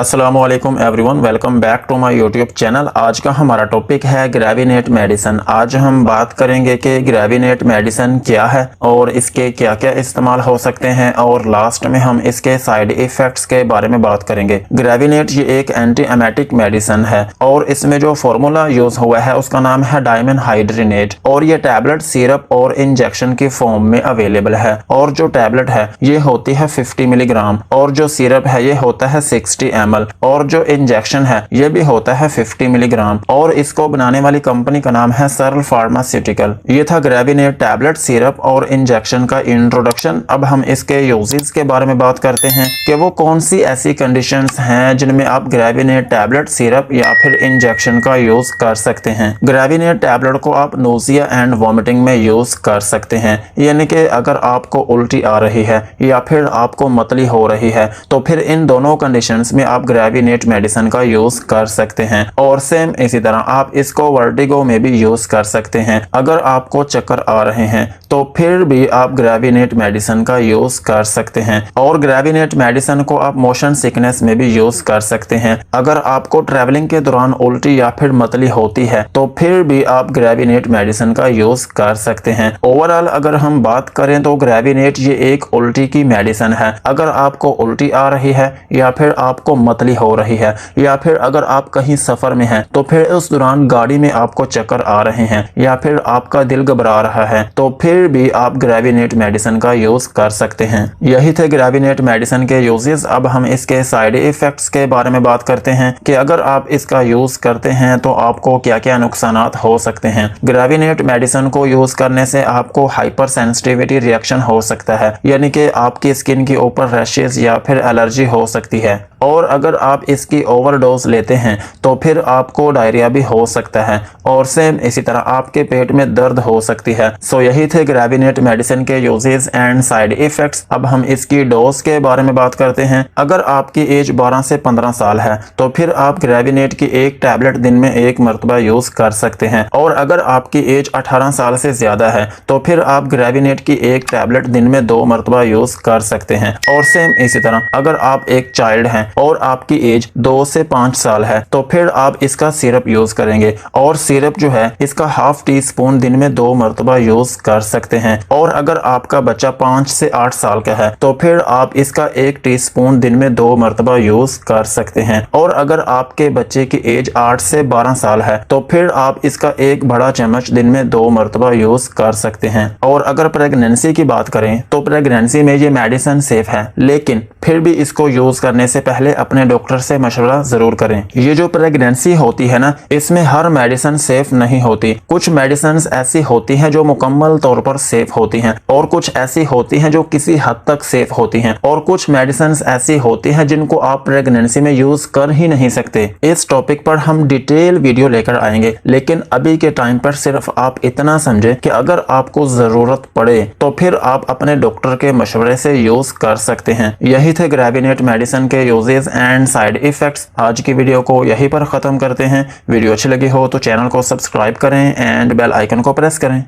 अस्सलामुअलैकुम everyone, welcome back to my YouTube channel. आज का हमारा टॉपिक है ग्रेविनेट मेडिसिन। आज हम बात करेंगे कि ग्रेविनेट मेडिसिन क्या है और इसके क्या क्या इस्तेमाल हो सकते हैं, और लास्ट में हम इसके साइड इफेक्ट्स के बारे में बात करेंगे। ग्रेविनेट ये एक एंटी एमेटिक मेडिसिन है और इसमें जो फॉर्मूला यूज हुआ है उसका नाम है डायमेनहाइड्रिनेट, और ये टैबलेट, सिरप और इंजेक्शन की फॉर्म में अवेलेबल है। और जो टैबलेट है ये होती है 50 मिलीग्राम, और जो सिरप है ये होता है 60 ml, और जो इंजेक्शन है ये भी होता है 50 मिलीग्राम। और इसको बनाने वाली कंपनी का नाम है सर्ल फार्मास्यूटिकल। ये था ग्रेविनेट टैबलेट, सिरप और इंजेक्शन का इंट्रोडक्शन। अब हम इसके यूजेस के बारे में बात करते हैं कि वो कौन सी ऐसी कंडीशंस हैं जिनमें आप ग्रेविनेट टैबलेट, सिरप या फिर इंजेक्शन का यूज कर सकते हैं। ग्रेविनेट टैबलेट को आप नोजिया एंड वॉमिटिंग में यूज कर सकते हैं, यानी कि अगर आपको उल्टी आ रही है या फिर आपको मतली हो रही है तो फिर इन दोनों कंडीशंस में आप ग्रेविनेट मेडिसिन का यूज कर सकते हैं। और सेम इसी तरह आप इसको वर्टिगो में भी यूज कर सकते हैं। अगर आपको चक्कर आ रहे हैं तो फिर भी आप ग्रेविनेट मेडिसिन का यूज कर सकते हैं। और ग्रेविनेट मेडिसिन को आप मोशन सिकनेस में भी यूज कर सकते हैं। अगर आपको ट्रैवलिंग के दौरान उल्टी या फिर मतली होती है तो फिर भी आप ग्रेविनेट मेडिसिन का यूज कर सकते हैं। ओवरऑल अगर हम बात करें तो ग्रेविनेट ये एक उल्टी की मेडिसिन है। अगर आपको उल्टी आ रही है या फिर आपको मतली हो रही है या फिर अगर आप कहीं सफर में हैं तो फिर उस दौरान गाड़ी में आपको चक्कर आ रहे हैं या फिर आपका दिल घबरा रहा है तो फिर भी आप ग्रेविनेट मेडिसिन का यूज कर सकते हैं। यही थे ग्रेविनेट मेडिसिन के यूजेस। अब हम इसके साइड इफेक्ट्स के बारे में बात करते हैं कि अगर आप इसका यूज करते हैं तो आपको क्या क्या नुकसान हो सकते हैं। ग्रेविनेट मेडिसिन को यूज करने से आपको हाइपर सेंसिटिविटी रिएक्शन हो सकता है, यानी कि आपकी स्किन के ऊपर रैशेस या फिर एलर्जी हो सकती है। और अगर आप इसकी ओवरडोज लेते हैं तो फिर आपको डायरिया भी हो सकता है, और सेम इसी तरह आपके पेट में दर्द हो सकती है। सो यही थे ग्रेविनेट मेडिसिन के यूजेस एंड साइड इफेक्ट्स। अब हम इसकी डोज के बारे में बात करते हैं। अगर आपकी एज 12 से 15 साल है तो फिर आप ग्रेविनेट की एक टैबलेट दिन में एक मरतबा यूज कर सकते हैं। और अगर आपकी एज 18 साल से ज्यादा है तो फिर आप ग्रेविनेट की एक टैबलेट दिन में 2 मरतबा यूज कर सकते हैं। और सेम इसी तरह अगर आप एक चाइल्ड हैं और आपकी एज 2 से 5 साल है तो फिर आप इसका सिरप यूज करेंगे, और सिरप जो है इसका हाफ टी स्पून दिन में 2 मरतबा यूज कर सकते हैं। और अगर आपका बच्चा 5 से 8 साल का है तो फिर आप इसका 1 टीस्पून दिन में 2 मरतबा यूज कर सकते हैं। और अगर आपके बच्चे की एज 8 से 12 साल है तो फिर आप इसका 1 बड़ा चम्मच दिन में 2 मरतबा यूज कर सकते हैं। और अगर प्रेगनेंसी की बात करें तो प्रेगनेंसी में ये मेडिसिन सेफ है, लेकिन फिर भी इसको यूज करने से पहले अपने डॉक्टर से मशवरा जरूर करें। ये जो प्रेगनेंसी होती है ना, इसमें हर मेडिसिन सेफ नहीं होती। कुछ मेडिसिन ऐसी होती हैं जो मुकम्मल तौर पर सेफ होती हैं, और कुछ ऐसी होती हैं जो किसी हद तक सेफ होती हैं, और कुछ मेडिसिन ऐसी होती हैं जिनको आप प्रेगनेंसी में यूज कर ही नहीं सकते। इस टॉपिक पर हम डिटेल वीडियो लेकर आएंगे, लेकिन अभी के टाइम पर सिर्फ आप इतना समझे कि अगर आपको जरूरत पड़े तो फिर आप अपने डॉक्टर के मशवरे से यूज कर सकते हैं। यही थे ग्रेविनेट मेडिसिन के यूजेस एंड साइड इफेक्ट्स। आज की वीडियो को यहीं पर खत्म करते हैं। वीडियो अच्छी लगी हो तो चैनल को सब्सक्राइब करें एंड बेल आइकन को प्रेस करें।